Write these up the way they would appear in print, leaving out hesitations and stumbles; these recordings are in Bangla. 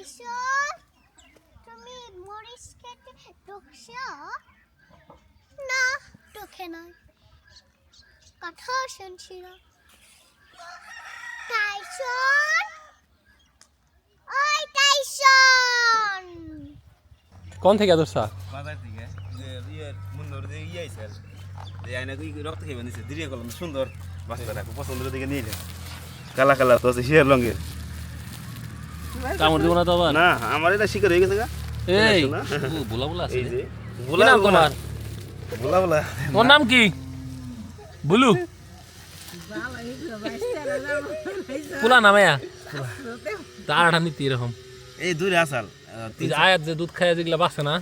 তাইছো তুমি মরিচ খেতে ঢুকছো না ঢুকে নয় কথা শুনছিল টাইসন ওই টাইসন কোন থেকে ধরছা বাজার থেকে যে ইয়ের মুন্নর যে ইয়ে আইছে যে আইনা কই রক্ত খেয়ে বানিয়েছে দিরিয়া কলম সুন্দর বাচ্চাটা খুব পছন্দ দিকে নিয়ে যায় কালা কালা তো আছে শিয়ার রঙের কামড় দিব না তো আবার না আমার এটা শিকার হয়ে গেছে গা এই বুলা বুলা আছে এই যে কি নাম তোমার ভোলা ভোলা ওর নাম কি বুলু পুলা নামে তার নীতি এরকম এই দূরে আসাল আয়াত যে দুধ খায় যেগুলা বাসে না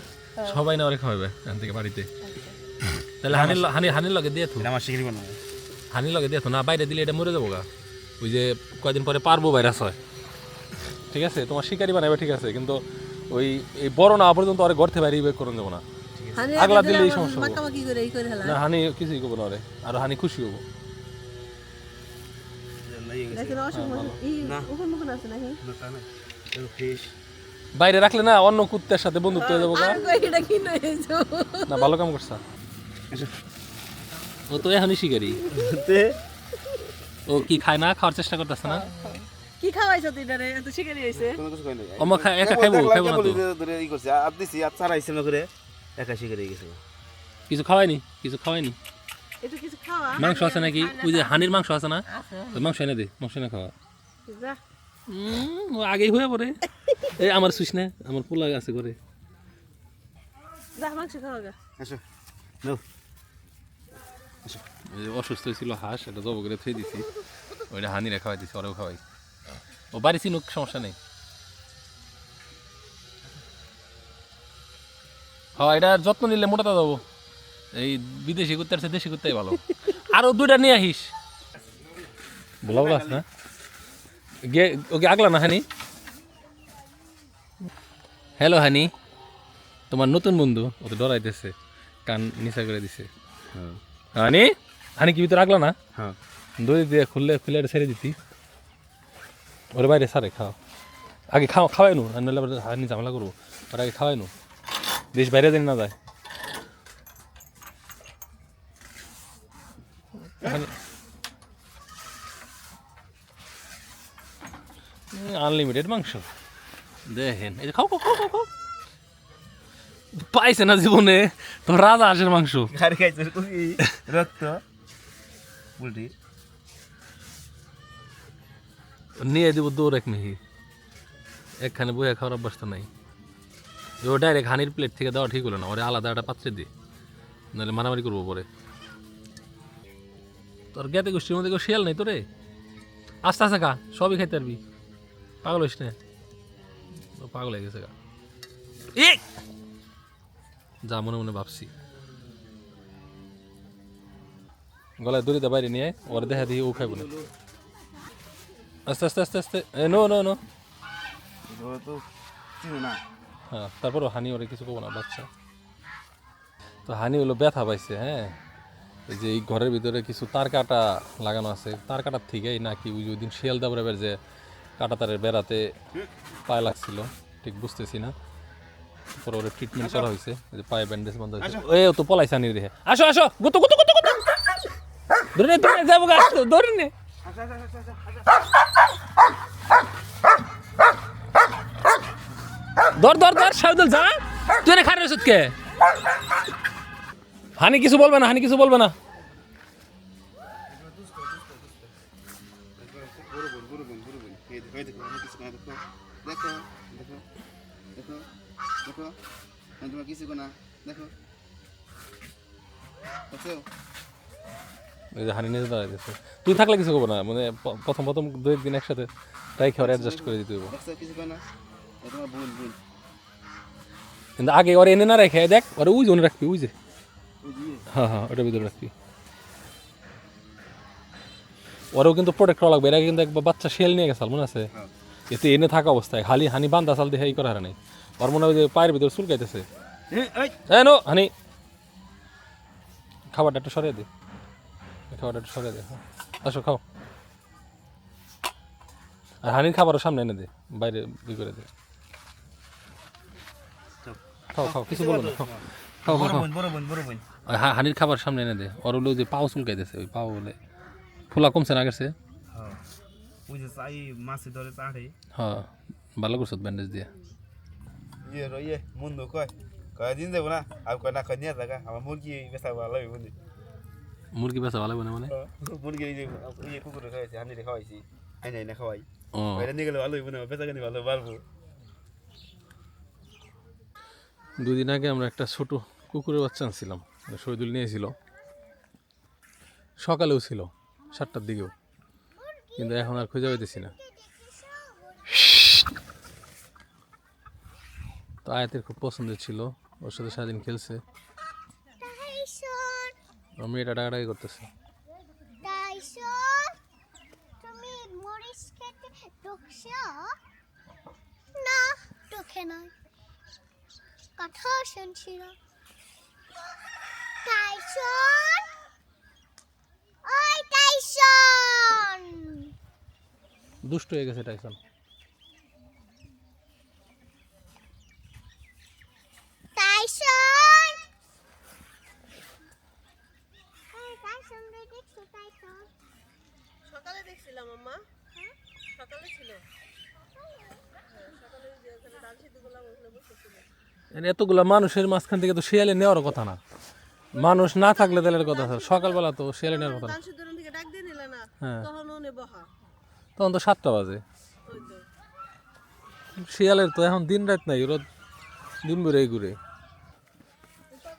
সবাই না ওরে খাওয়াবে এখান থেকে বাড়িতে তাহলে হানির লগে দিয়ে থু আমার শিকারি বানাবো হানির লগে দিয়ে থু না বাইরে দিলে এটা মরে যাবো গা ওই যে কয়দিন পরে পারবো ভাইরাস হয় ঠিক আছে তোমার শিকারি বানাবে ঠিক আছে কিন্তু ওই এই বড় না পর্যন্ত ওরে ঘর থেকে বাইরে বের করে দেবো না আগলা দিলে এই সমস্যা না হানি কিছুই করবো না ওরে আর হানি খুশি হবো বাইরে রাখলে না অন্য কুত্তের সাথে বন্ধুত্ব হয়ে যাবো না ভালো কাম করছা ও তো এখনই শিকারি ও কি খায় না খাওয়ার চেষ্টা করতেছে না কি খাওয়াইছো তুই রে এত শিকারি হইছে ওমা একা খাইবো না তো ধরে ই করছে আর দিছি আর ছাড়া আইছে না করে একা শিকারি গেছে কিছু খাওয়াইনি একটু কিছু খাওয়া মাংস আছে নাকি ওই যে হানির মাংস আছে না ওই মাংস এনে দে মাংস এনে খাওয়া যা ও আগেই হয়ে পড়ে এই আমার সুইস না আমার পোলা আছে করে যা মাংস খাওয়া গা আসো নাও ওই যে অসুস্থ ছিল হাঁস এটা জব করে থুয়ে দিছি ওইটা হানিরে খাওয়াই দিছি ওরেও খাওয়াই ও বাড়ি চিনুক সমস্যা নেই হ্যাঁ এটা যত্ন নিলে মোটাটা যাবো এই বিদেশি কুত্তার চেয়ে দেশি কুত্তাই ভালো আরো দুইটা নিয়ে আহিস বলা বলা আছে না ওকে আগলা না হানি হ্যালো হানি তোমার নতুন বন্ধু ও তো ডরাইতেছে কান নিচা করে দিছে হানি হানি কি ভিতরে আগলা না হ্যাঁ দড়ি দিয়ে খুলে ছেড়ে দিতি ওর বাইরে সারে খাও আগে খাওয়াই নু আর নাহলে হানি ঝামেলা করবো ওর আগে খাওয়াই নু দেশ বাইরে যেন না যায় আনলিমিটেড মাংস দেখেন এই যে খাও খাও খাও খাও পাইছে না জীবনে তো রাজা হাঁসের মাংস গাড়ি খাইছে কই রক্ত উল্টি নিয়ে দিব দৌড় এক মিহি একখানে বইয়া খাওয়ার অভ্যাস তো নাই ও ডাইরেক্ট হানির প্লেট থেকে দেওয়া ঠিক হলো না ওরে আলাদা একটা পাত্রে দিই নাহলে মারামারি করবো পরে তোর জ্ঞাতে গোষ্ঠীর মধ্যে কেউ শিয়াল নেই তোরে আস্তে আস্তে খা সবই খাইতে পারবি পাগল হইস না পাগল হয়ে গেছে গা যা মনে মনে ভাবছি গলায় দড়িতে বাইরে নিয়ে ওর দেখা দিয়ে ও খাইব না আস্তে আস্তে আস্তে আস্তে নো নো নো তো চিনি না হ্যাঁ তারপরও হানি ওরে কিছু করবো না বাচ্চা তো হানি হলো ব্যথা পাইছে হ্যাঁ এই যে এই ঘরের ভিতরে কিছু তার কাটা লাগানো আছে তার কাটার থেকেই নাকি ওই যে ওই দিন শিয়াল দাবরের যে কাটা তারের বেড়াতে পায়ে লাগছিল ঠিক বুঝতেছি না পরে ওরে ট্রিটমেন্ট করা হয়েছে যে পায়ে ব্যান্ডেজ বান্ধা হয়েছে ওই তো পলাইছে হানি রে আসো আসো গুতো গুতো গুতো গুতো ধরে নে যাবো গা ধরে নে ধর ধর ধর সাউদল যা তুই রে খারে ওষুধ কে হানি কিছু বলবে না হানি কিছু বলবে না এই যে হানি নিয়ে দাঁড়াইতেছে তুই থাকলে কিছু করবো না মানে প্রথম প্রথম দু একদিন একসাথে তাই খাবার অ্যাডজাস্ট করে দিতে হইব কিন্তু আগে ওরে এনে না রেখে দেখ ওরে উই জোনে রাখবি উই যে হ্যাঁ হ্যাঁ ওটার ভিতরে রাখবি ওরেও কিন্তু প্রোটেক্ট করা লাগবে এর আগে কিন্তু একবার বাচ্চা শেল নিয়ে গেছাল মনে আছে এতে এনে থাকা অবস্থায় খালি হানি বান্ধা চাল দিয়ে এই করা হারা নেই ওর মনে হয় যে পায়ের ভিতরে চুলকাইতেছে নো হানি খাবারটা একটু সরিয়ে দে খাবারটা একটু সরিয়ে দে আসো খাও আর হানির খাবারও সামনে এনে দে বাইরে ই করে দে খাও খাও কিছু বলো না খাও খাও খাও খাও বড় বোন ওই হানির খাবার সামনে এনে দে ওর হলো যে পাও চুলকাইতেছে ওই পাও বলে ফুলা কমছে না গেছে হ্যাঁ ওই যে চাই মাছে ধরে চাড়ে হ্যাঁ ভালো করছো ব্যান্ডেজ দিয়ে ইয়ে মুন্ডু কয় দিন যাবো না আর কয় না কয় নিয়ে থাকা আমার মুরগি বেচা ভালো হবে বুঝলি মুরগি বেচা ভালো মানে মুরগি এই যে ইয়ে কুকুরে খাওয়াইছি হানিরে খাওয়াইছি আইনা খাওয়াই ও বাইরে নিয়ে গেলে ভালো হবে না বেচা কেন ভালো পারবো 2 দিন আগে আমরা একটা ছোট কুকুরের বাচ্চা আনছিলাম শহীদুল নিয়েছিল সকালেও ছিল 7টার দিকেও কিন্তু এখন আর খুঁজে পাইতেছি না তো আয়াতের খুব পছন্দের ছিল ওর সাথে সারাদিন খেলছে টাইসন আর মেয়েটা ডাকাডাকি করতেছে টাইসন তুমি মরিচ খেতে ঢুকছো না ঢুকে নাই কথা শুনছিল টাইসন ওই টাইসন দুষ্ট হয়ে গেছে টাইসন টাইসন এই টাইসন দেখছো টাইসন সকালে দেখছিলাম আম্মা সকালে ছিল সকালে যে ওখানে ডাল সিদ্ধ করলাম ওখানে বসেছিল এতগুলা মানুষের মাঝখান থেকে তো শিয়ালে নেওয়ার কথা না মানুষ না থাকলে তাহলে কথা স্যার সকালবেলা তো শিয়ালে নেওয়ার কথা না ডাল সিদ্ধ থেকে ডাক দিয়ে নিলে না হ্যাঁ তখন ওনে বহা তখন তো 7টা বাজে ওই তো শিয়ালের তো এখন দিন রাত নাই ওরা দিন ঘুরে ঘুরে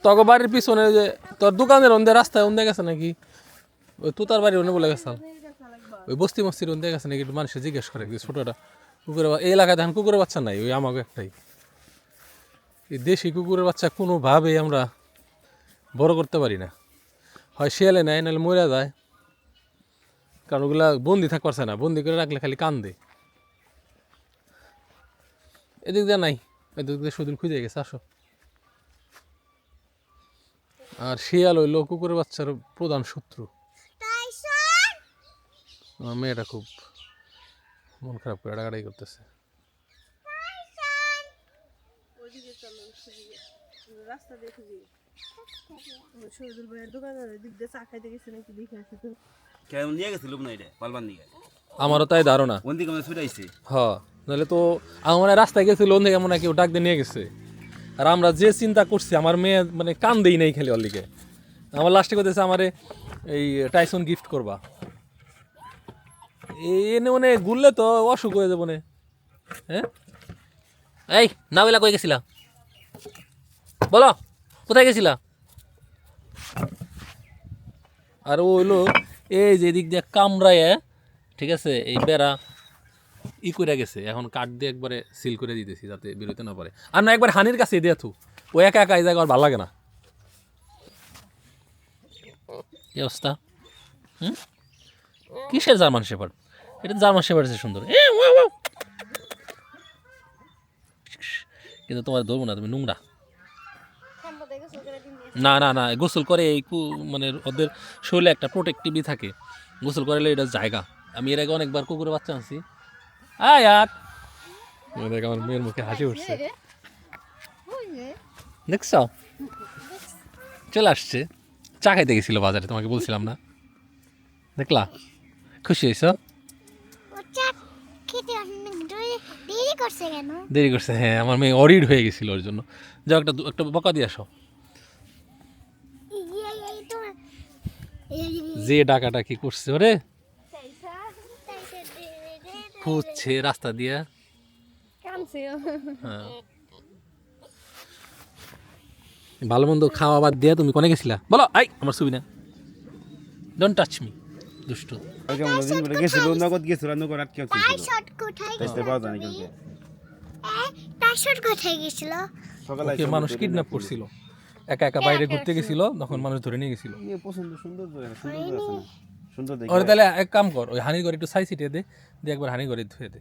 তোকে বাড়ির পিছনে ওই যে তোর দোকানের অন্ধে রাস্তায় অন্ধে গেছে নাকি ওই তুতার বাড়ির অন্য বলে গেছাল ওই বস্তি মস্তির অন্ধে গেছে নাকি একটু মানুষে জিজ্ঞেস করে যে ছোটটা এই এলাকায় এখন কুকুরের বাচ্চা নাই ওই আমাকে একটাই এই দেশি কুকুরের বাচ্চা কোনোভাবেই আমরা বড় করতে পারি না হয় শিয়ালে নেয় নাহলে মরে যায় কারণ ওগুলা বন্দি থাকতে পারছে না বন্দি করে রাখলে খালি কান্দে এদিক দিয়ে নাই এদিক দিয়ে সুদিন খুঁজে গেছে আসো আর শিয়াল হইল কুকুরের বাচ্চার প্রধান শত্রু টাইসন আমার মেয়েটা খুব মন খারাপ করে ডাকাডাকি করতেছে ওইদিকে চলো সেদিকে রাস্তা দিয়ে খুঁজি শহীদুল ভাইয়ের দোকানের দিক দিয়ে চা খাইতে গেছে নাকি দেখে আসি তো কেন নিয়ে গেছিল না এটা পালবান দিকে আমারও তাই ধারণা কোন দিকে মানে ছুটাইছে হ নাহলে তো আমার মনে হয় রাস্তায় গেছিল ওন থেকে মনে হয় কেউ ডাক দিয়ে নিয়ে গেছে আর আমরা যে চিন্তা করছি আমার মেয়ে মানে কান দেই নাই খালি ওর লিগে আমার লাস্টে করতেছে আমারে এই টাইসন গিফট করবা এনে মানে ঘুরলে তো অসুখ হয়ে যাবো না হ্যাঁ এই না বেলা কই গেছিলা বলো কোথায় গেছিলা আর ও হইলো এই যে দিক দিয়ে কামড়ায় ঠিক আছে এই বেড়া করে গেছে এখন কাঠ দিয়ে একবারে সিল করে দিতেছি যাতে বেরোতে না পারে আর না একবার হানির কাছে দিয়ে থু ও একা একা এই জায়গা আর ভালো লাগে না কি অবস্থা কিসের জার্মান শেপার্ড এটা জার্মান শেপার্ড সুন্দর কিন্তু তোমার ধরবো না তুমি নোংরা না না না গোসল করে এই মানে ওদের শরীরে একটা প্রোটেক্টিভই থাকে গোসল করলে এটা জায়গা আমি এর আগে অনেকবার কুকুরের বাচ্চা আনছি দেখ আমার মেয়ের মুখে হাসি উঠছে দেখছ চলে আসছে চা খাইতে গেছিল বাজারে তোমাকে বলছিলাম না দেখলা খুশি হয়েছ দেরি করছে হ্যাঁ আমার মেয়ে অরিড হয়ে গেছিল ওর জন্য যাও একটা বকা দিয়ে আসো যে ডাকাটা কি করছে ওরে খুঁজছে রাস্তা দিয়ে হ্যাঁ ভালো মন্দ খাওয়া বাদ দিয়ে তুমি কোনে গেছিলা বলো আই আমার ছবি না ডোন্ট টাচ মি দুষ্টু গেছিল নগদ গেছিল নগদ আটকে পাওয়া যায় কোথায় গেছিল ওকে মানুষ কিডন্যাপ করছিল একা একা বাইরে ঘুরতে গেছিল তখন মানুষ ধরে নিয়ে গেছিল পছন্দ সুন্দর সুন্দর সুন্দর ওরে তাহলে এক কাম কর ওই হানির ঘরে একটু সাই ছিটিয়ে দে দিয়ে একবার হানির ঘরে ধুয়ে দে